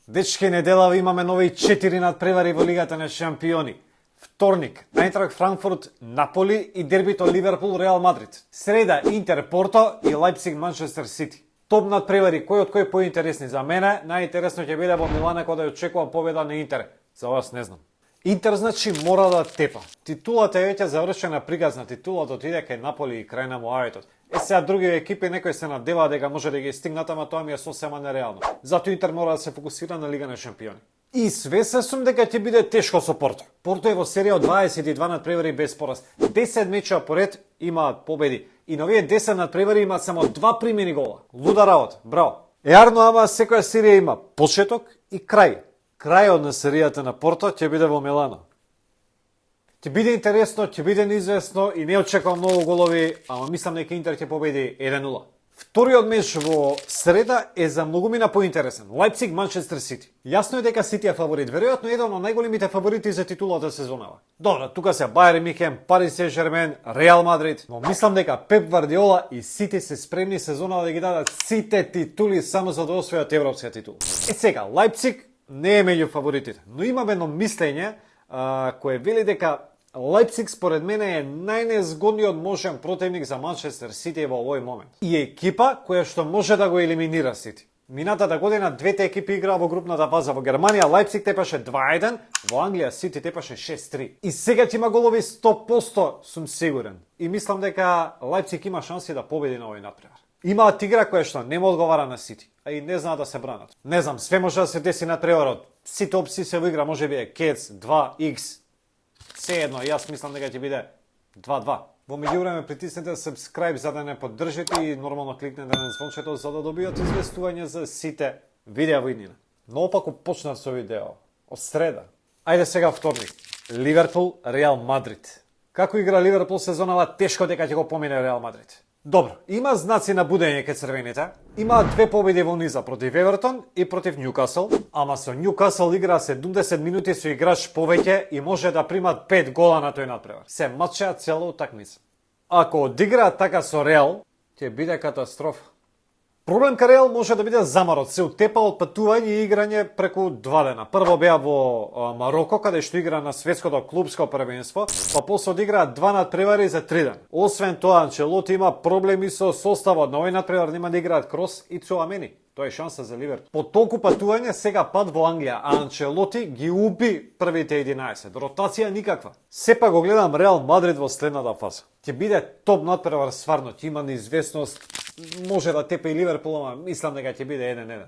Дечки, неделава имаме нови 4 надпревари во Лигата на шампиони. Вторник, Ајнтрахт Франкфурт, Наполи и дербито Ливерпул Реал Мадрид. Среда, Интер Порто и Лајпциг Манчестер Сити. Топ надпревари, кој од кој поинтересни за мене? Најинтересно ќе биде во Милана кога очекувам победа на Интер. За вас не знам. Интер значи мора да тепа. Титулата е веќе завршена, пригазна титулата отиде кај Наполи и крај на муаветот. Сега други екипи некои се надеваат дека може да ги стигнат, ама тоа ми е сосема нереално. Затоа Интер мора да се фокусира на Лига на шампиони. И свесен сум дека ќе биде тешко со Порто. Порто е во серија од 22 надпревари без пораз. 10 меча поред имаат победи. И на овие 10 надпревари имаат само 2 примени гола. Луда работа, браво. Јарно, ама секоја серија има почеток и крај. Крајот на серијата на Порто ќе биде во Милано. Ќе биде интересно, ќе биде неизвестно и не очекувам многу голови, ама мислам дека Интер ќе победи 1-0. Вториот меч во среда е за многумина поинтересен. Лајпциг Манчестер Сити. Јасно е дека Сити е фаворит, веројатно еден од најголемите фаворити за титулата сезонава. Добро, тука се Бајерн Мюнхен, Пари Сен-Жермен, Реал Мадрид, но мислам дека Пеп Гвардиола и Сити се спремни сезонава да ги дадат сите титули само за да освојат европска титула. Сега, Лајпциг не е меѓу фаворитите, но имам едно мислење кое вели дека Лајпциг според мене е најнезгодниот можен противник за Манчестер Сити во овој момент. И екипа која што може да го елиминира Сити. Минатата година двете екипи играа во групната фаза. Во Германија Лајпциг тепаше 2-1, во Англија Сити тепаше 6-3. И сега ќе има голови 100%, сум сигурен. И мислам дека Лајпциг има шанси да победи на овој надпревар. Имаат игра која што нема одговара на Сити, а и не знаат да се бранат. Не знам, све може да се деси на надпреварот. Сите опции се во игра, може би е Кец, 2x. Се едно, јас мислам дека ќе биде 2-2. Во меѓувреме притиснете subscribe за да не поддржите и нормално кликнете на звончето за да добијате известување за сите видеа во иднина. Но опаку почнав со видео од среда. Ајде сега вторник. Ливерпул Реал Мадрид. Како игра Ливерпул сезонава, тешко дека ќе го помине Реал Мадрид. Добро, има знаци на будење кај црвените. Има две победи во низа против Евертон и против Њукасл, ама со Њукасл игра 70 минути со играч повеќе и може да примат 5 гола на тој надпревар. Се мачеа цела утакмица. Ако одиграат така со Реал, ќе биде катастрофа. Проблем кај Реал може да биде замарот, се утепа од патување и играње преку 2 дена. Прво беа во Мароко, каде што игра на светското клубско првенство, па после одиграат 2 надпревари за 3 дена. Освен тоа, Анчелоти има проблеми со составот, на овој надпревар нема да играат Крос и Цуамени. Тоа е шанса за Ливерпул. По толку патување сега пат во Англија, а Анчелоти ги уби првите 11. Ротација никаква. Сепак го гледам Реал Мадрид во следната фаза. Ќе биде топ надпревар стварно, ќе има неизвестност, може да тепе и Ливерпул, ама мислам дека ќе биде 1-1.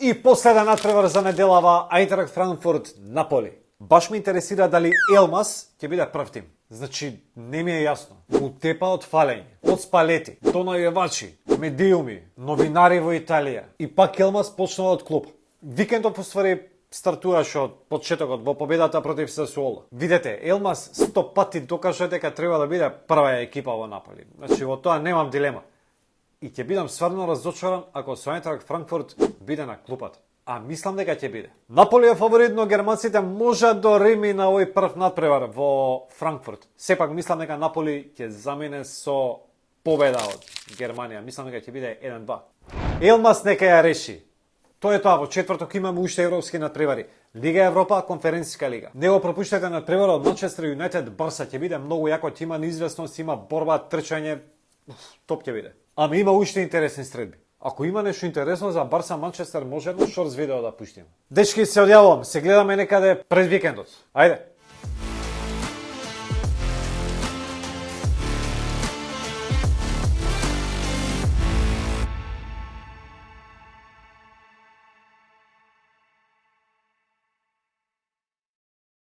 И последен надпревар за неделава, Ајнтрахт Франкфурт Наполи. Баш ме интересира дали Елмас ќе биде прв тим. Значи, не ми е јасно. Утепа од фалење, од спалети, до најавачи, медиуми, новинари во Италија. И пак Елмас почнува од клуб. Викендот поствари стартуваше од почетокот во победата против Сасуоло. Видете, Елмас 100 пати докажа дека треба да биде прва екипа во Наполи. Значи, во тоа немам дилема. И ќе бидам стварно разочаран ако со Ајнтрахт Франкфурт биде на клупата. А мислам дека ќе биде. Наполи е фаворит, но германците можат до реми на овој прв надпревар во Франкфурт. Сепак мислам дека Наполи ќе замине со победа од Германија. Мислам дека ќе биде 1-2. Елмас нека ја реши. Тоа е тоа, во четврток имаме уште европски надпревари. Лига Европа, конференцијска лига. Не го пропуштете надпреварот од Манчестер Юнајтед Барса, ќе биде многу јако, ќе има неизвестност, има борба, трчање, топ ќе биде. Ама има уште интересни средби. Ако има нешто интересно за Барса Манчестер, може едно шорс видео да пуштиме. Дечки, се одјавувам, се гледаме некаде пред викендот. Ајде!